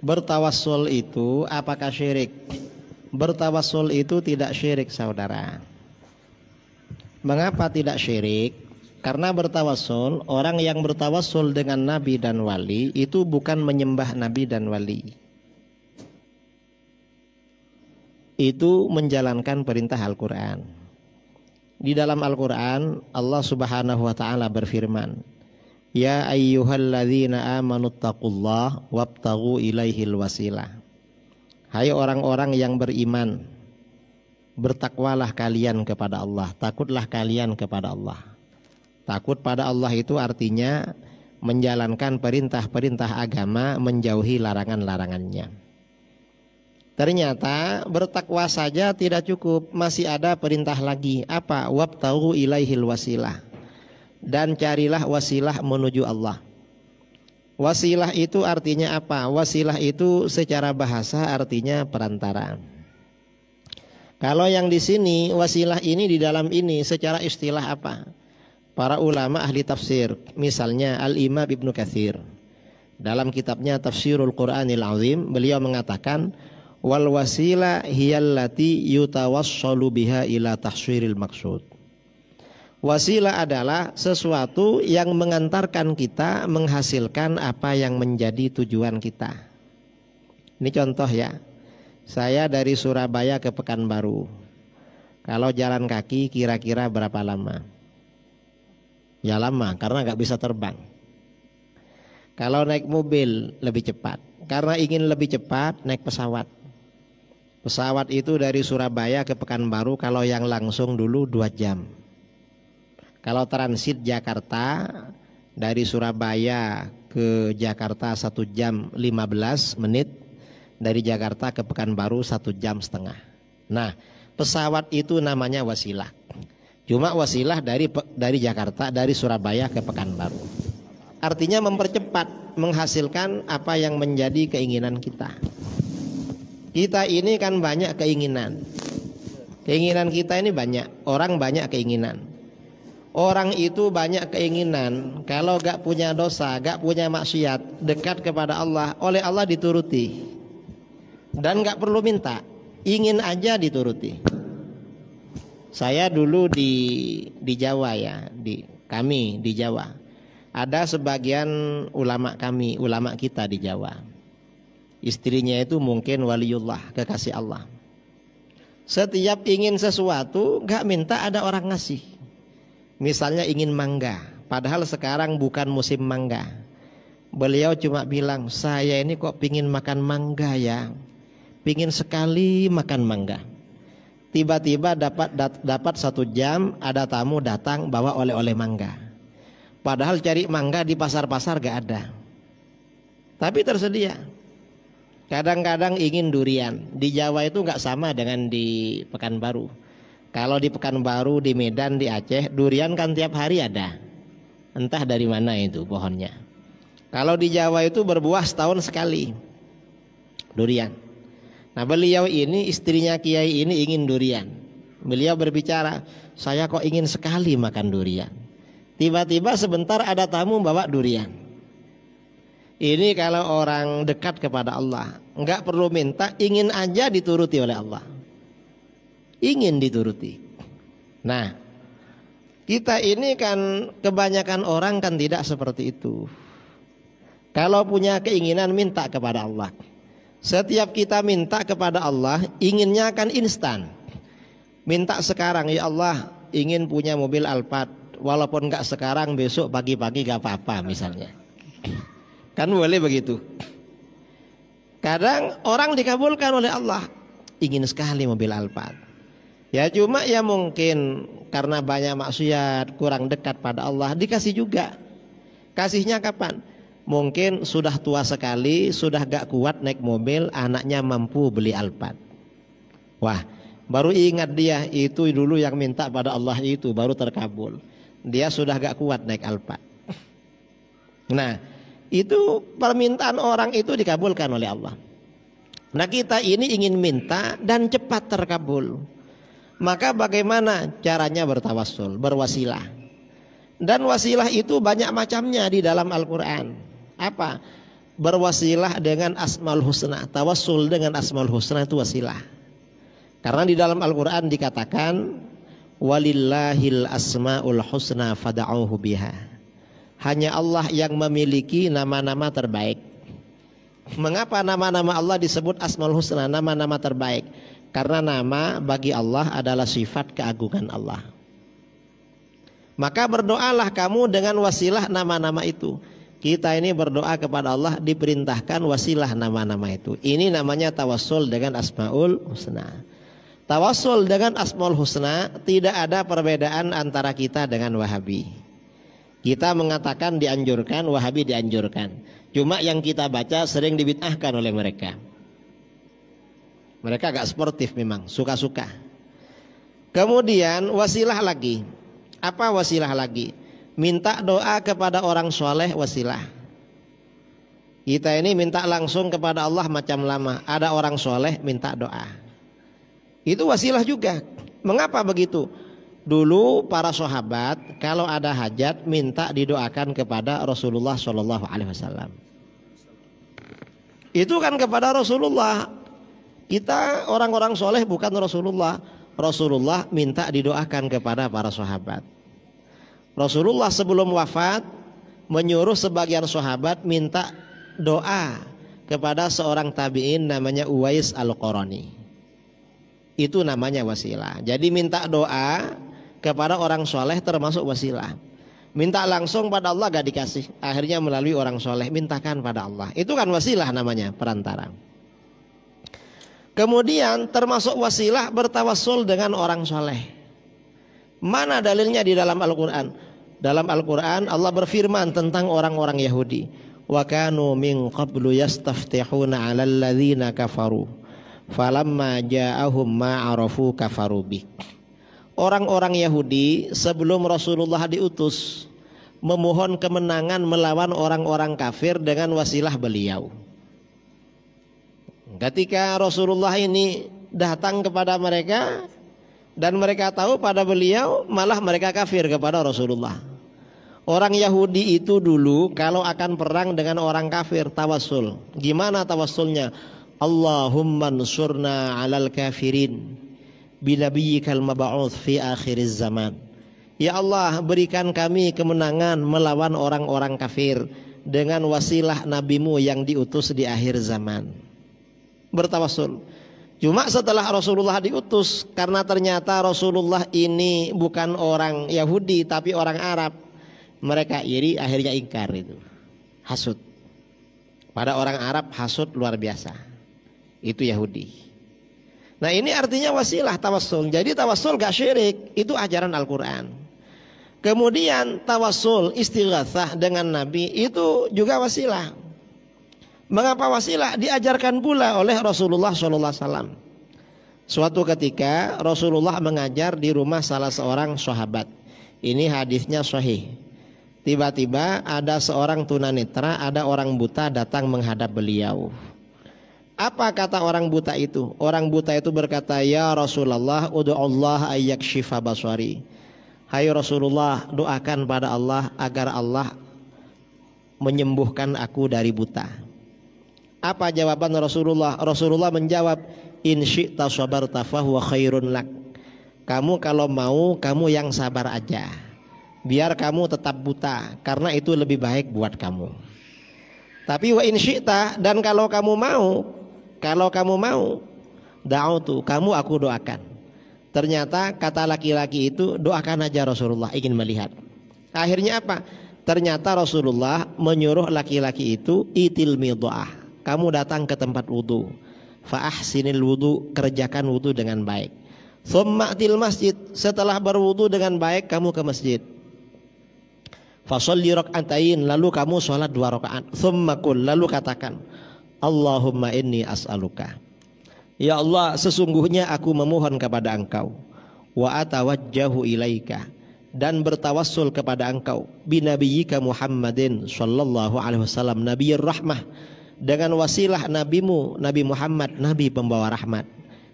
Bertawassul itu apakah syirik? Bertawassul itu tidak syirik, saudara. Mengapa tidak syirik? Karena bertawassul, orang yang bertawassul dengan nabi dan wali itu bukan menyembah nabi dan wali. Itu menjalankan perintah Al-Quran. Di dalam Al-Quran Allah subhanahu wa ta'ala berfirman, Ya ayyuhalladzina amanuttaqullah wabtaghu ilaihil wasilah. Hai orang-orang yang beriman, bertakwalah kalian kepada Allah, takutlah kalian kepada Allah. Takut pada Allah itu artinya menjalankan perintah-perintah agama, menjauhi larangan-larangannya. Ternyata bertakwa saja tidak cukup, masih ada perintah lagi. Apa? Wabtaghu ilaihil wasilah. Dan carilah wasilah menuju Allah. Wasilah itu artinya apa? Wasilah itu secara bahasa artinya perantara. Kalau yang di sini wasilah ini di dalam ini secara istilah apa? Para ulama ahli tafsir, misalnya Al-Imam Ibnu Katsir, dalam kitabnya Tafsirul Qur'anil Azim, beliau mengatakan wal wasila hiyallati yutawassalu biha ila tahsiril maksud. Wasilah adalah sesuatu yang mengantarkan kita menghasilkan apa yang menjadi tujuan kita. Ini contoh ya. Saya dari Surabaya ke Pekanbaru. Kalau jalan kaki kira-kira berapa lama? Ya lama, karena nggak bisa terbang. Kalau naik mobil lebih cepat. Karena ingin lebih cepat naik pesawat. Pesawat itu dari Surabaya ke Pekanbaru kalau yang langsung dulu 2 jam. Kalau transit Jakarta dari Surabaya ke Jakarta 1 jam 15 menit, dari Jakarta ke Pekanbaru 1 jam setengah. Nah, pesawat itu namanya wasilah. Cuma wasilah dari Jakarta, dari Surabaya ke Pekanbaru. Artinya mempercepat, menghasilkan apa yang menjadi keinginan kita. Kita ini kan banyak keinginan. Keinginan kita ini banyak, orang banyak keinginan. Orang itu banyak keinginan. Kalau gak punya dosa, gak punya maksiat, dekat kepada Allah, oleh Allah dituruti. Dan gak perlu minta, ingin aja dituruti. Saya dulu di Jawa ya, kami di Jawa. Ada sebagian ulama kami, ulama kita di Jawa. Istrinya itu mungkin waliullah, kekasih Allah. Setiap ingin sesuatu, gak minta ada orang ngasih. Misalnya ingin mangga, padahal sekarang bukan musim mangga. Beliau cuma bilang, saya ini kok pingin makan mangga ya. Pingin sekali makan mangga. Tiba-tiba dapat 1 jam ada tamu datang bawa oleh-oleh mangga. Padahal cari mangga di pasar-pasar gak ada. Tapi tersedia. Kadang-kadang ingin durian. Di Jawa itu gak sama dengan di Pekanbaru. Kalau di Pekanbaru, di Medan, di Aceh, durian kan tiap hari ada. Entah dari mana itu pohonnya. Kalau di Jawa itu berbuah setahun sekali durian. Nah, beliau ini, istrinya Kiai ini ingin durian. Beliau berbicara, saya kok ingin sekali makan durian. Tiba-tiba sebentar ada tamu bawa durian. Ini kalau orang dekat kepada Allah, enggak perlu minta, ingin aja dituruti oleh Allah. Ingin dituruti. Nah, kita ini kan kebanyakan orang kan tidak seperti itu. Kalau punya keinginan minta kepada Allah. Setiap kita minta kepada Allah, inginnya kan instan. Minta sekarang, ya Allah, ingin punya mobil Alphard. Walaupun enggak sekarang, besok pagi-pagi gak apa-apa misalnya. Kan boleh begitu. Kadang orang dikabulkan oleh Allah, ingin sekali mobil Alphard. Ya cuma ya mungkin karena banyak maksiat, kurang dekat pada Allah, dikasih juga. Kasihnya kapan? Mungkin sudah tua sekali, sudah gak kuat naik mobil, anaknya mampu beli Alphard. Wah, baru ingat dia, itu dulu yang minta pada Allah itu, baru terkabul. Dia sudah gak kuat naik Alphard. Nah, itu permintaan orang itu dikabulkan oleh Allah. Nah, kita ini ingin minta dan cepat terkabul. Maka bagaimana caranya bertawassul, berwasilah? Dan wasilah itu banyak macamnya di dalam Al-Quran. Apa? Berwasilah dengan Asmaul Husna. Tawassul dengan Asmaul Husna itu wasilah. Karena di dalam Al-Quran dikatakan walillahil asmaul husna fada'uhu biha. Hanya Allah yang memiliki nama-nama terbaik. Mengapa nama-nama Allah disebut Asmaul Husna, nama-nama terbaik? Karena nama bagi Allah adalah sifat keagungan Allah. Maka berdoalah kamu dengan wasilah nama-nama itu. Kita ini berdoa kepada Allah diperintahkan wasilah nama-nama itu. Ini namanya tawassul dengan Asmaul Husna. Tawassul dengan Asmaul Husna tidak ada perbedaan antara kita dengan Wahabi. Kita mengatakan dianjurkan, Wahabi dianjurkan. Cuma yang kita baca sering dibid'ahkan oleh mereka. Mereka agak sportif memang, suka-suka. Kemudian wasilah lagi. Apa wasilah lagi? Minta doa kepada orang soleh wasilah. Kita ini minta langsung kepada Allah macam lama. Ada orang soleh minta doa. Itu wasilah juga. Mengapa begitu? Dulu para sahabat kalau ada hajat minta didoakan kepada Rasulullah SAW. Itu kan kepada Rasulullah. Kita orang-orang soleh bukan Rasulullah. Rasulullah minta didoakan kepada para sahabat. Rasulullah sebelum wafat menyuruh sebagian sahabat minta doa kepada seorang tabi'in namanya Uwais Al-Qarani. Itu namanya wasilah. Jadi minta doa kepada orang soleh termasuk wasilah. Minta langsung pada Allah gak dikasih. Akhirnya melalui orang soleh mintakan pada Allah. Itu kan wasilah namanya, perantara. Kemudian termasuk wasilah bertawassul dengan orang soleh. Mana dalilnya di dalam Al-Quran? Dalam Al-Quran Allah berfirman tentang orang-orang Yahudi. Wa kanu min qablu yastaftihuna 'alal ladzina kafaru falamma ja'ahum ma 'arafu kafaru bih. Orang-orang Yahudi sebelum Rasulullah diutus memohon kemenangan melawan orang-orang kafir dengan wasilah beliau. Ketika Rasulullah ini datang kepada mereka dan mereka tahu pada beliau, malah mereka kafir kepada Rasulullah. Orang Yahudi itu dulu kalau akan perang dengan orang kafir tawassul. Gimana tawassulnya? Allahumma ansurna 'alal kafirin binabiyyikal mab'uts fi akhiriz zaman. Ya Allah, berikan kami kemenangan melawan orang-orang kafir dengan wasilah nabimu yang diutus di akhir zaman. Bertawassul. Cuma setelah Rasulullah diutus, karena ternyata Rasulullah ini bukan orang Yahudi tapi orang Arab, mereka iri, akhirnya ingkar itu. Hasud. Pada orang Arab hasud luar biasa. Itu Yahudi. Nah ini artinya wasilah tawassul. Jadi tawassul gak syirik, itu ajaran Al-Quran. Kemudian tawassul istighatsah dengan Nabi itu juga wasilah. Mengapa wasilah? Diajarkan pula oleh Rasulullah SAW. Suatu ketika Rasulullah mengajar di rumah salah seorang sahabat. Ini hadisnya sahih. Tiba-tiba ada seorang tunanetra, ada orang buta datang menghadap beliau. Apa kata orang buta itu? Orang buta itu berkata, ya Rasulullah, ud'ullah ayyakshifa baswari. Hai Rasulullah, doakan pada Allah agar Allah menyembuhkan aku dari buta. Apa jawaban Rasulullah? Rasulullah menjawab, in syi'ta sabarta fahuwa khairun lak. Kamu kalau mau, kamu yang sabar aja. Biar kamu tetap buta, karena itu lebih baik buat kamu. Tapi wa in syi'ta, dan kalau kamu mau, da'utu, kamu aku doakan. Ternyata kata laki-laki itu, doakan aja Rasulullah, ingin melihat. Akhirnya apa? Ternyata Rasulullah menyuruh laki-laki itu, itil midha'ah. Kamu datang ke tempat wudu, fa ahsinil wudu, kerjakan wudu dengan baik. Tsumma atil masjid, setelah berwudu dengan baik kamu ke masjid. Fa sholli rak'atain, lalu kamu sholat 2 rakaat. Tsumma qul, lalu katakan, Allahumma inni as'aluka. Ya Allah, sesungguhnya aku memohon kepada Engkau. Wa atawajjahu ilaika, dan bertawassul kepada Engkau. Binabiyyika Muhammadin sallallahu alaihi wasallam, Nabiyyur rahmah, dengan wasilah nabimu Nabi Muhammad, Nabi pembawa rahmat.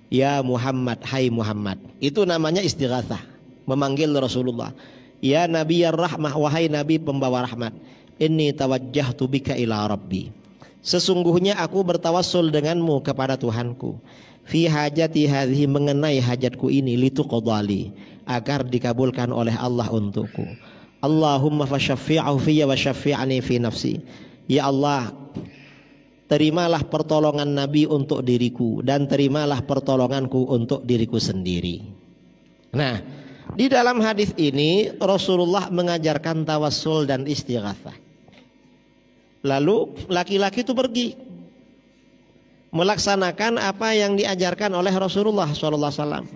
Ya Muhammad, hai Muhammad. Itu namanya istighatsah, memanggil Rasulullah. Ya Nabiyar Rahmah, wahai Nabi pembawa rahmat, inni tawajjahtu bika ila Rabbi. Sesungguhnya aku bertawassul denganmu kepada Tuhanku. Fi hajati hadhihi, mengenai hajatku ini, lituqdali, agar dikabulkan oleh Allah untukku. Allahumma fasyaffi'hu fiyya wa syaffi'ani fi nafsi. Ya Allah, terimalah pertolongan Nabi untuk diriku dan terimalah pertolonganku untuk diriku sendiri. Nah, di dalam hadis ini Rasulullah mengajarkan tawassul dan istighatsah. Lalu laki-laki itu pergi melaksanakan apa yang diajarkan oleh Rasulullah SAW.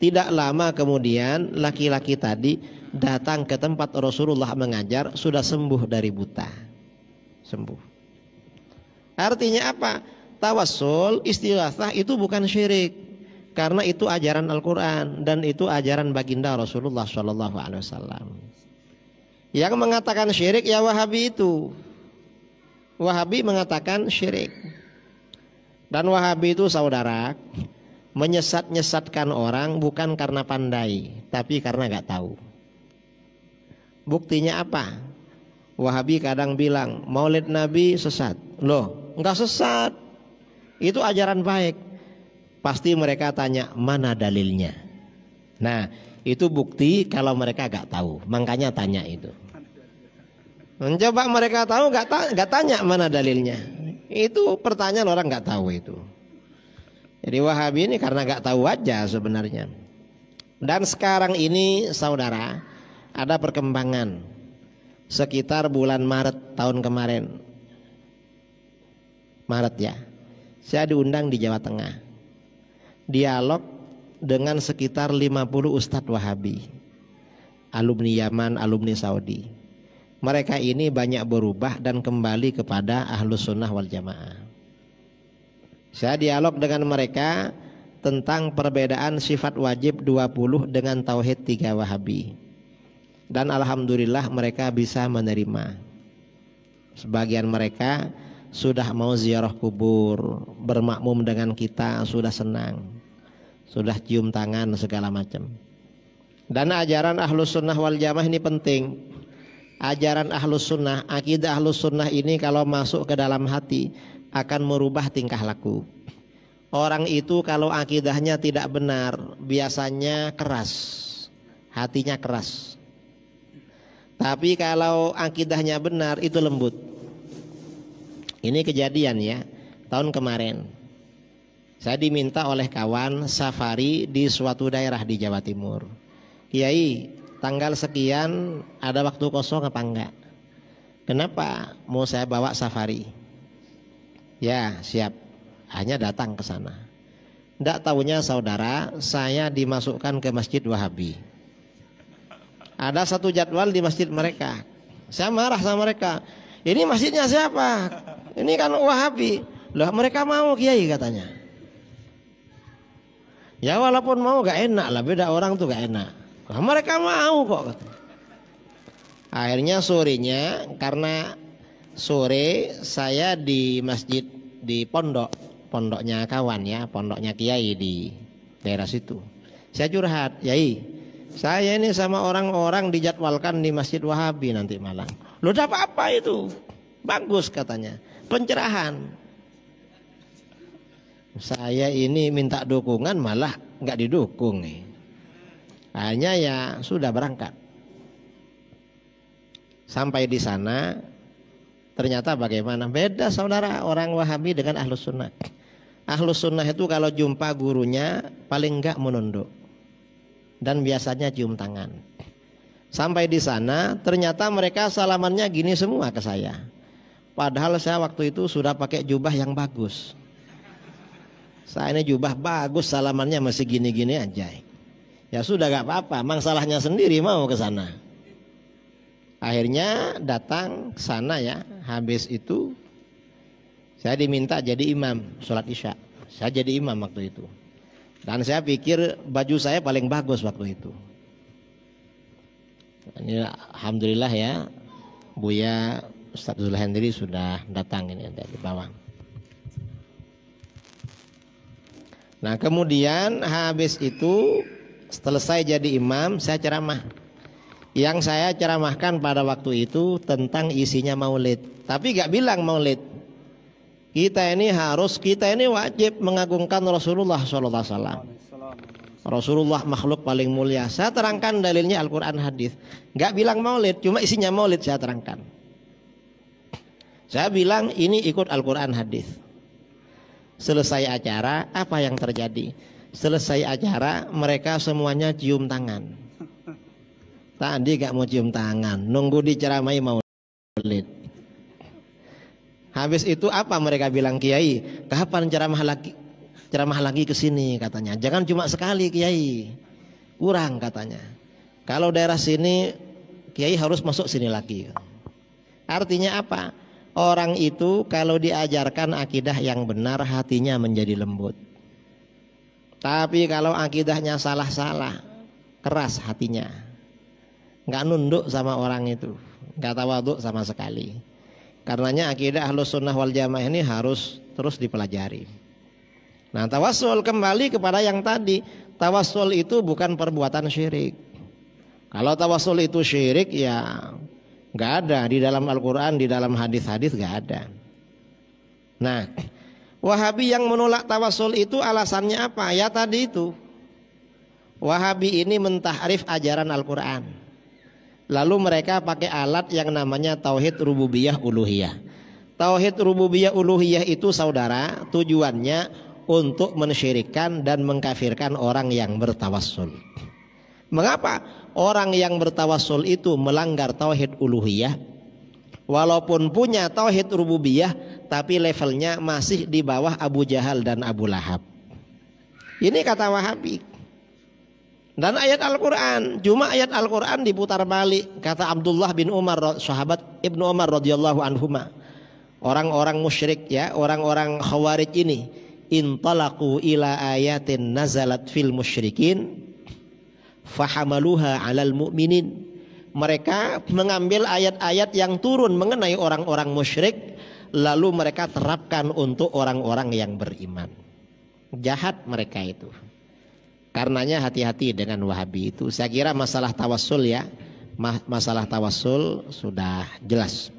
Tidak lama kemudian laki-laki tadi datang ke tempat Rasulullah mengajar, sudah sembuh dari buta. Sembuh. Artinya apa? Tawassul, istighatsah itu bukan syirik, karena itu ajaran Al-Quran dan itu ajaran baginda Rasulullah SAW. Yang mengatakan syirik ya Wahabi itu. Wahabi mengatakan syirik. Dan Wahabi itu saudara, menyesat-nyesatkan orang bukan karena pandai, tapi karena gak tahu. Buktinya apa? Wahabi kadang bilang Maulid Nabi sesat. Loh, enggak sesat. Itu ajaran baik. Pasti mereka tanya mana dalilnya. Nah, itu bukti kalau mereka gak tahu. Makanya tanya itu. Mencoba mereka tahu gak tanya mana dalilnya. Itu pertanyaan orang gak tahu itu. Jadi Wahabi ini karena gak tahu aja sebenarnya. Dan sekarang ini saudara, ada perkembangan. Sekitar bulan Maret tahun kemarin, Maret ya, saya diundang di Jawa Tengah, dialog dengan sekitar 50 ustadz Wahabi, alumni Yaman, alumni Saudi. Mereka ini banyak berubah dan kembali kepada Ahlus Sunnah wal Jamaah. Saya dialog dengan mereka tentang perbedaan sifat wajib 20 dengan tauhid 3 Wahabi. Dan alhamdulillah mereka bisa menerima. Sebagian mereka sudah mau ziarah kubur, bermakmum dengan kita, sudah senang, sudah cium tangan segala macam. Dan ajaran Ahlus Sunnah wal Jamaah ini penting. Ajaran Ahlus Sunnah, akidah Ahlus Sunnah ini kalau masuk ke dalam hati akan merubah tingkah laku. Orang itu kalau akidahnya tidak benar biasanya keras, hatinya keras. Tapi kalau akidahnya benar itu lembut. Ini kejadian ya, tahun kemarin. Saya diminta oleh kawan safari di suatu daerah di Jawa Timur. Kiai, tanggal sekian ada waktu kosong apa enggak? Kenapa mau saya bawa safari? Ya siap, hanya datang ke sana. Tidak tahunya saudara, saya dimasukkan ke Masjid Wahabi. Ada satu jadwal di masjid mereka. Saya marah sama mereka. Ini masjidnya siapa? Ini kan Wahabi. Loh mereka mau kiai katanya. Ya walaupun mau gak enak lah, beda orang tuh gak enak. Nah, mereka mau kok katanya. Akhirnya sorenya, karena sore saya di masjid di pondoknya kawan ya, pondoknya kiai di daerah situ. Saya curhat, Yai, saya ini sama orang-orang dijadwalkan di Masjid Wahabi nanti malam. Loh dapat apa itu? Bagus katanya, pencerahan. Saya ini minta dukungan malah nggak didukung nih. Hanya ya sudah berangkat. Sampai di sana ternyata bagaimana? Beda saudara orang Wahabi dengan Ahlus Sunnah. Ahlus Sunnah itu kalau jumpa gurunya paling enggak menunduk. Dan biasanya cium tangan. Sampai di sana ternyata mereka salamannya gini semua ke saya. Padahal saya waktu itu sudah pakai jubah yang bagus. Saya ini jubah bagus, salamannya masih gini-gini aja. Ya sudah gak apa-apa, mang salahnya sendiri mau ke sana. Akhirnya datang ke sana ya. Habis itu saya diminta jadi imam sholat isya. Saya jadi imam waktu itu. Dan saya pikir baju saya paling bagus waktu itu. Ini alhamdulillah ya, Buya Ustaz Zulhendri sudah datang ini dari bawah. Nah kemudian habis itu selesai jadi imam, saya ceramah. Yang saya ceramahkan pada waktu itu tentang isinya maulid. Tapi gak bilang maulid. Kita ini wajib mengagungkan Rasulullah SAW. Rasulullah makhluk paling mulia. Saya terangkan dalilnya Al-Quran hadis. Gak bilang maulid, cuma isinya maulid saya terangkan. Saya bilang ini ikut Al-Quran hadis. Selesai acara, apa yang terjadi? Selesai acara, mereka semuanya cium tangan. Tadi gak mau cium tangan, nunggu diceramai maulid. Habis itu apa mereka bilang, Kiai, kapan ceramah lagi ke sini katanya. Jangan cuma sekali Kiai, kurang katanya. Kalau daerah sini Kiai harus masuk sini lagi. Artinya apa? Orang itu kalau diajarkan akidah yang benar, hatinya menjadi lembut. Tapi kalau akidahnya salah-salah, keras hatinya, nggak nunduk sama orang itu, nggak tawaduk sama sekali. Karenanya akidah Ahlus Sunnah wal Jamaah ini harus terus dipelajari. Nah, tawassul kembali kepada yang tadi. Tawassul itu bukan perbuatan syirik. Kalau tawassul itu syirik, ya nggak ada di dalam Al-Quran, di dalam hadis-hadis nggak ada. Nah, Wahabi yang menolak tawassul itu alasannya apa? Ya tadi itu, Wahabi ini mentahrif ajaran Al-Quran. Lalu mereka pakai alat yang namanya tauhid rububiyah uluhiyah. Tauhid rububiyah uluhiyah itu saudara, tujuannya untuk mensyirikkan dan mengkafirkan orang yang bertawassul. Mengapa? Orang yang bertawassul itu melanggar tauhid uluhiyah, walaupun punya tauhid rububiyah, tapi levelnya masih di bawah Abu Jahal dan Abu Lahab. Ini kata Wahabi. Dan ayat Al-Quran, cuma ayat Al-Quran diputar balik. Kata Abdullah bin Umar, sahabat Ibnu Umar radhiyallahu anhuma, orang-orang musyrik ya, orang-orang khawarij ini, intalaqu ila ayatin nazalat fil musyrikin fahamaluha 'alal mu'minin. Mereka mengambil ayat-ayat yang turun mengenai orang-orang musyrik, lalu mereka terapkan untuk orang-orang yang beriman. Jahat mereka itu. Karenanya hati-hati dengan Wahabi itu. Saya kira masalah tawassul ya, masalah tawassul sudah jelas.